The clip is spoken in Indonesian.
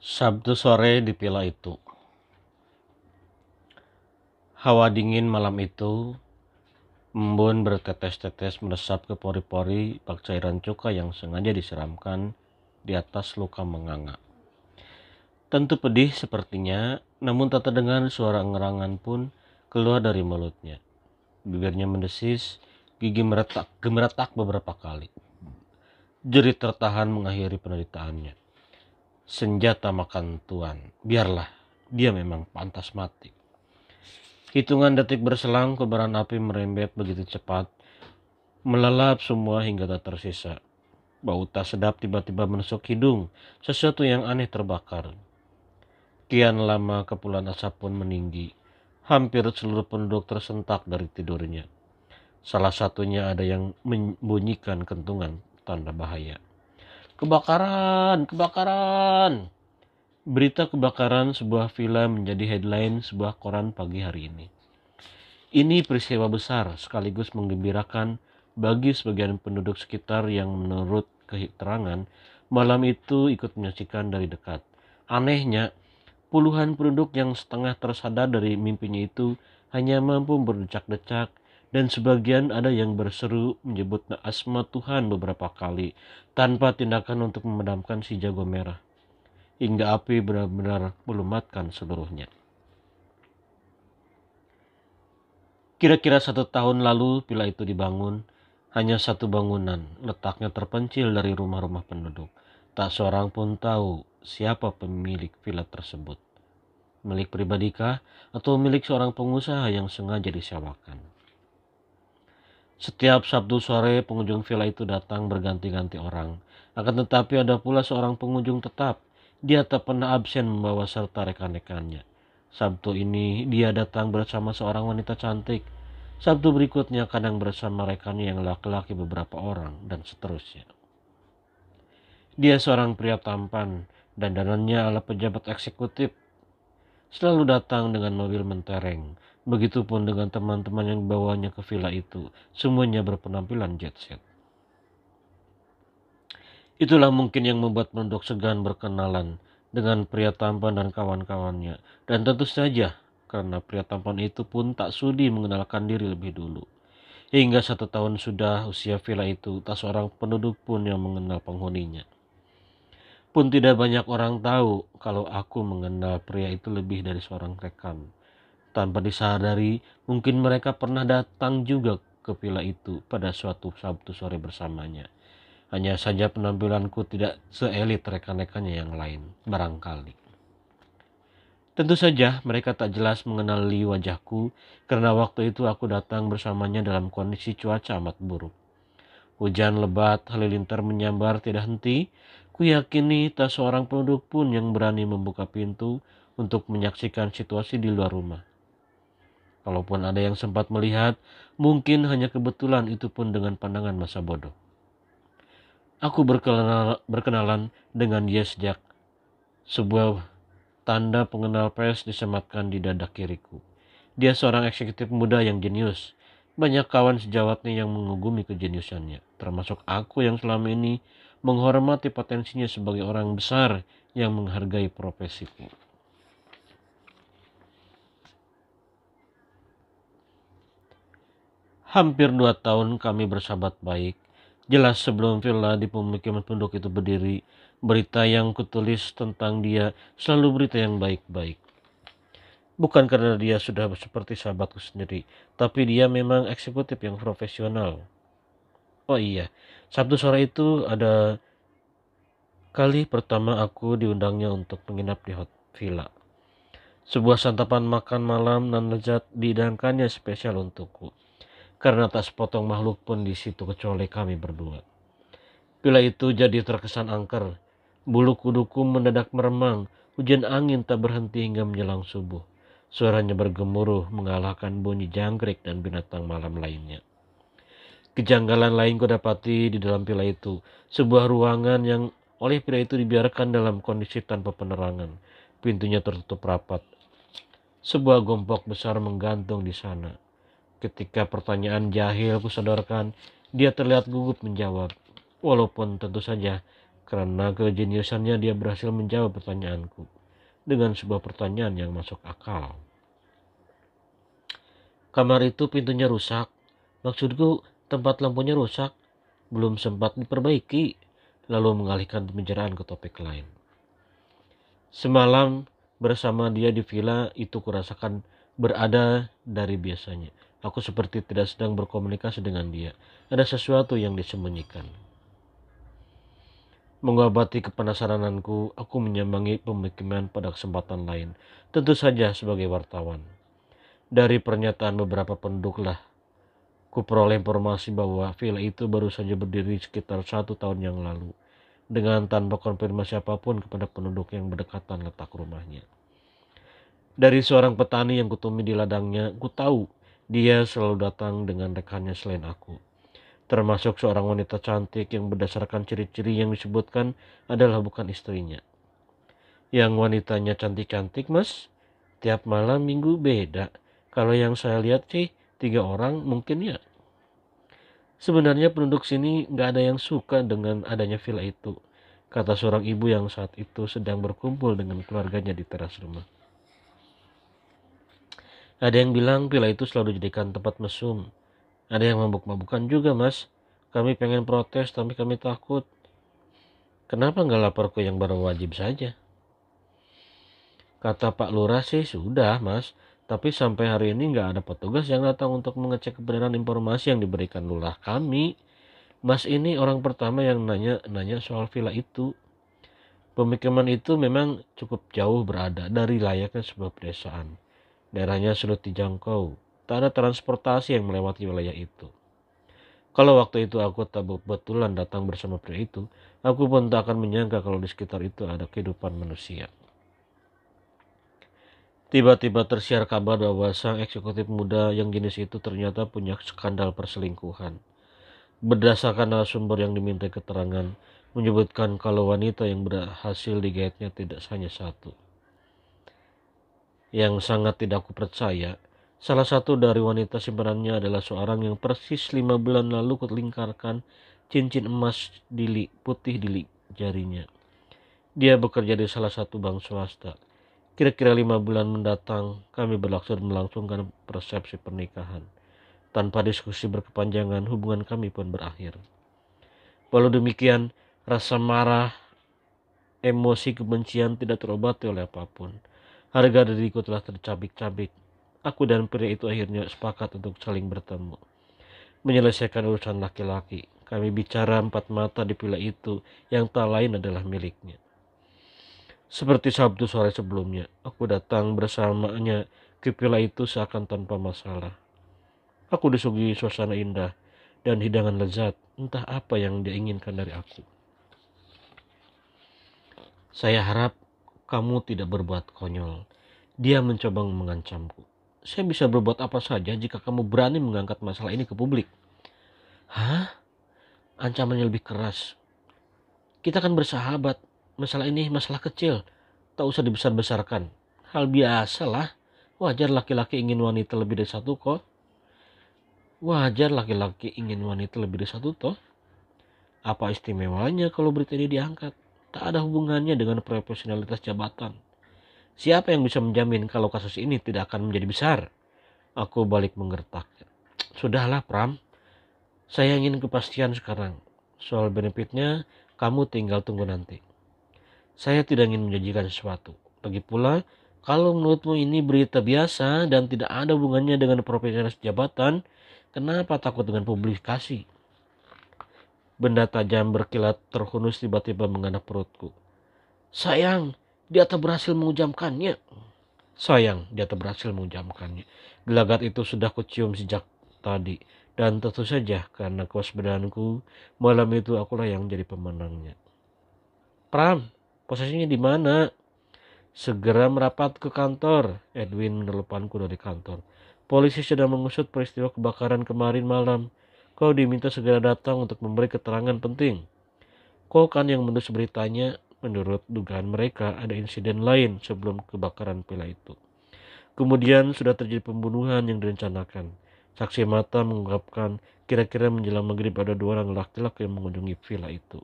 Sabtu sore di villa itu. Hawa dingin malam itu, embun bertetes-tetes meresap ke pori-pori bak cairan cuka yang sengaja disiramkan di atas luka menganga. Tentu pedih sepertinya, namun tak terdengar suara ngerangan pun keluar dari mulutnya. Bibirnya mendesis, gigi gemeretak beberapa kali. Jerit tertahan mengakhiri penderitaannya. Senjata makan tuan, biarlah, dia memang pantas mati. Hitungan detik berselang, kobaran api merembet begitu cepat, melalap semua hingga tak tersisa. Bau tak sedap tiba-tiba menusuk hidung, sesuatu yang aneh terbakar. Kian lama kepulan asap pun meninggi. Hampir seluruh penduduk tersentak dari tidurnya. Salah satunya ada yang membunyikan kentungan tanda bahaya. Kebakaran! Kebakaran! Berita kebakaran sebuah villa menjadi headline sebuah koran pagi hari ini. Ini peristiwa besar sekaligus menggembirakan bagi sebagian penduduk sekitar yang menurut keterangan malam itu ikut menyaksikan dari dekat. Anehnya, puluhan penduduk yang setengah tersadar dari mimpinya itu hanya mampu berdecak-decak dan sebagian ada yang berseru menyebut asma Tuhan beberapa kali tanpa tindakan untuk memadamkan si jago merah. Hingga api benar-benar melumatkan seluruhnya. Kira-kira 1 tahun lalu villa itu dibangun, hanya satu bangunan, letaknya terpencil dari rumah-rumah penduduk. Tak seorang pun tahu siapa pemilik villa tersebut. Milik pribadikah atau milik seorang pengusaha yang sengaja disewakan. Setiap Sabtu sore pengunjung villa itu datang berganti-ganti orang. Akan tetapi ada pula seorang pengunjung tetap. Dia tak pernah absen membawa serta rekan-rekannya. Sabtu ini dia datang bersama seorang wanita cantik. Sabtu berikutnya kadang bersama rekannya yang laki-laki beberapa orang dan seterusnya. Dia seorang pria tampan dan danannya ala pejabat eksekutif. Selalu datang dengan mobil mentereng. Begitupun dengan teman-teman yang dibawanya ke villa itu. Semuanya berpenampilan jet set. Itulah mungkin yang membuat penduduk segan berkenalan dengan pria tampan dan kawan-kawannya. Dan tentu saja karena pria tampan itu pun tak sudi mengenalkan diri lebih dulu. Hingga 1 tahun sudah usia villa itu, tak seorang penduduk pun yang mengenal penghuninya. Pun tidak banyak orang tahu kalau aku mengenal pria itu lebih dari seorang rekan. Tanpa disadari, mungkin mereka pernah datang juga ke villa itu pada suatu Sabtu sore bersamanya. Hanya saja penampilanku tidak seelit rekan-rekannya yang lain, barangkali. Tentu saja mereka tak jelas mengenali wajahku karena waktu itu aku datang bersamanya dalam kondisi cuaca amat buruk. Hujan lebat halilintar menyambar tidak henti. Kuyakini tak seorang penduduk pun yang berani membuka pintu untuk menyaksikan situasi di luar rumah. Kalaupun ada yang sempat melihat, mungkin hanya kebetulan itu pun dengan pandangan masa bodoh. Aku berkenalan dengan dia sejak sebuah tanda pengenal pers disematkan di dada kiriku. Dia seorang eksekutif muda yang jenius. Banyak kawan sejawatnya yang mengagumi kejeniusannya, termasuk aku yang selama ini menghormati potensinya sebagai orang besar yang menghargai profesiku. Hampir 2 tahun kami bersahabat baik. Jelas sebelum villa di pemukiman penduduk itu berdiri, berita yang kutulis tentang dia selalu berita yang baik-baik. Bukan karena dia sudah seperti sahabatku sendiri, tapi dia memang eksekutif yang profesional. Oh iya, Sabtu sore itu ada kali pertama aku diundangnya untuk menginap di villa. Sebuah santapan makan malam dan lezat dihidangkannya spesial untukku. Karena tak sepotong makhluk pun di situ kecuali kami berdua. Villa itu jadi terkesan angker. Bulu kuduku mendadak meremang. Hujan angin tak berhenti hingga menjelang subuh. Suaranya bergemuruh mengalahkan bunyi jangkrik dan binatang malam lainnya. Kejanggalan lain kudapati di dalam villa itu. Sebuah ruangan yang oleh pria itu dibiarkan dalam kondisi tanpa penerangan. Pintunya tertutup rapat. Sebuah gompok besar menggantung di sana. Ketika pertanyaan jahil kusodorkan, dia terlihat gugup menjawab. Walaupun tentu saja Karena kejeniusannya dia berhasil menjawab pertanyaanku dengan sebuah pertanyaan yang masuk akal. Kamar itu pintunya rusak. Maksudku, tempat lampunya rusak. Belum sempat diperbaiki. Lalu mengalihkan pembicaraan ke topik lain. Semalam bersama dia di villa itu kurasakan berada dari biasanya. Aku seperti tidak sedang berkomunikasi dengan dia. Ada sesuatu yang disembunyikan. Mengobati kepenasarananku, aku menyambangi pemukiman pada kesempatan lain. Tentu saja sebagai wartawan. Dari pernyataan beberapa penduduklah, kuperoleh informasi bahwa villa itu baru saja berdiri sekitar 1 tahun yang lalu, dengan tanpa konfirmasi apapun kepada penduduk yang berdekatan letak rumahnya. Dari seorang petani yang kutemui di ladangnya, ku tahu dia selalu datang dengan rekannya selain aku, termasuk seorang wanita cantik yang berdasarkan ciri-ciri yang disebutkan adalah bukan istrinya. Yang wanitanya cantik-cantik, mas, tiap malam minggu beda. Kalau yang saya lihat sih 3 orang mungkin ya. Sebenarnya penduduk sini nggak ada yang suka dengan adanya villa itu, kata seorang ibu yang saat itu sedang berkumpul dengan keluarganya di teras rumah. Ada yang bilang villa itu selalu dijadikan tempat mesum. Ada yang mabuk-mabukan juga, mas. Kami pengen protes tapi kami takut. Kenapa nggak lapor ke yang berwajib saja? Kata Pak Lurah sih sudah, mas. Tapi sampai hari ini nggak ada petugas yang datang untuk mengecek kebenaran informasi yang diberikan lurah kami. Mas ini orang pertama yang nanya soal villa itu. Pemukiman itu memang cukup jauh berada dari layaknya sebuah pedesaan. Daerahnya sulit dijangkau. Tak ada transportasi yang melewati wilayah itu. Kalau waktu itu aku tak kebetulan datang bersama pria itu, aku pun tak akan menyangka kalau di sekitar itu ada kehidupan manusia. Tiba-tiba tersiar kabar bahwa sang eksekutif muda yang jenis itu ternyata punya skandal perselingkuhan. Berdasarkan narasumber yang diminta keterangan, menyebutkan kalau wanita yang berhasil digaetnya tidak hanya satu. Yang sangat tidak aku percaya, salah satu dari wanita simpanannya adalah seorang yang persis 5 bulan lalu kulingkarkan cincin emas putih di jarinya. Dia bekerja di salah satu bank swasta. Kira-kira 5 bulan mendatang, kami berlaksud melangsungkan persepsi pernikahan. Tanpa diskusi berkepanjangan, hubungan kami pun berakhir. Walau demikian, rasa marah, emosi, kebencian tidak terobati oleh apapun. Harga diriku telah tercabik-cabik. Aku dan pria itu akhirnya sepakat untuk saling bertemu. Menyelesaikan urusan laki-laki. Kami bicara 4 mata di villa itu yang tak lain adalah miliknya. Seperti Sabtu sore sebelumnya, aku datang bersamanya ke villa itu seakan tanpa masalah. Aku disuguhi suasana indah dan hidangan lezat, entah apa yang dia inginkan dari aku. Saya harap kamu tidak berbuat konyol. Dia mencoba mengancamku. Saya bisa berbuat apa saja jika kamu berani mengangkat masalah ini ke publik. Hah? Ancamannya lebih keras. Kita kan bersahabat. Masalah ini masalah kecil. Tak usah dibesar-besarkan. Hal biasa lah. Wajar laki-laki ingin wanita lebih dari satu kok. Wajar laki-laki ingin wanita lebih dari satu toh. Apa istimewanya kalau berita ini diangkat? Tak ada hubungannya dengan profesionalitas jabatan. Siapa yang bisa menjamin kalau kasus ini tidak akan menjadi besar? Aku balik menggertak. Sudahlah Pram. Saya ingin kepastian sekarang. Soal benefitnya, kamu tinggal tunggu nanti. Saya tidak ingin menjanjikan sesuatu. Lagi pula, kalau menurutmu ini berita biasa dan tidak ada hubungannya dengan profesionalitas jabatan, kenapa takut dengan publikasi? Benda tajam berkilat terhunus tiba-tiba mengenai perutku. Sayang, dia tak berhasil mengucapkannya. Gelagat itu sudah kucium sejak tadi. Dan tentu saja karena kewaspadaanku, malam itu akulah yang jadi pemenangnya. Pram, posisinya di mana? Segera merapat ke kantor. Edwin meneleponku dari kantor. Polisi sedang mengusut peristiwa kebakaran kemarin malam. Kau diminta segera datang untuk memberi keterangan penting. Kau kan yang menulis beritanya. Menurut dugaan mereka ada insiden lain sebelum kebakaran villa itu. Kemudian sudah terjadi pembunuhan yang direncanakan. Saksi mata mengungkapkan kira-kira menjelang maghrib ada 2 orang laki-laki yang mengunjungi villa itu.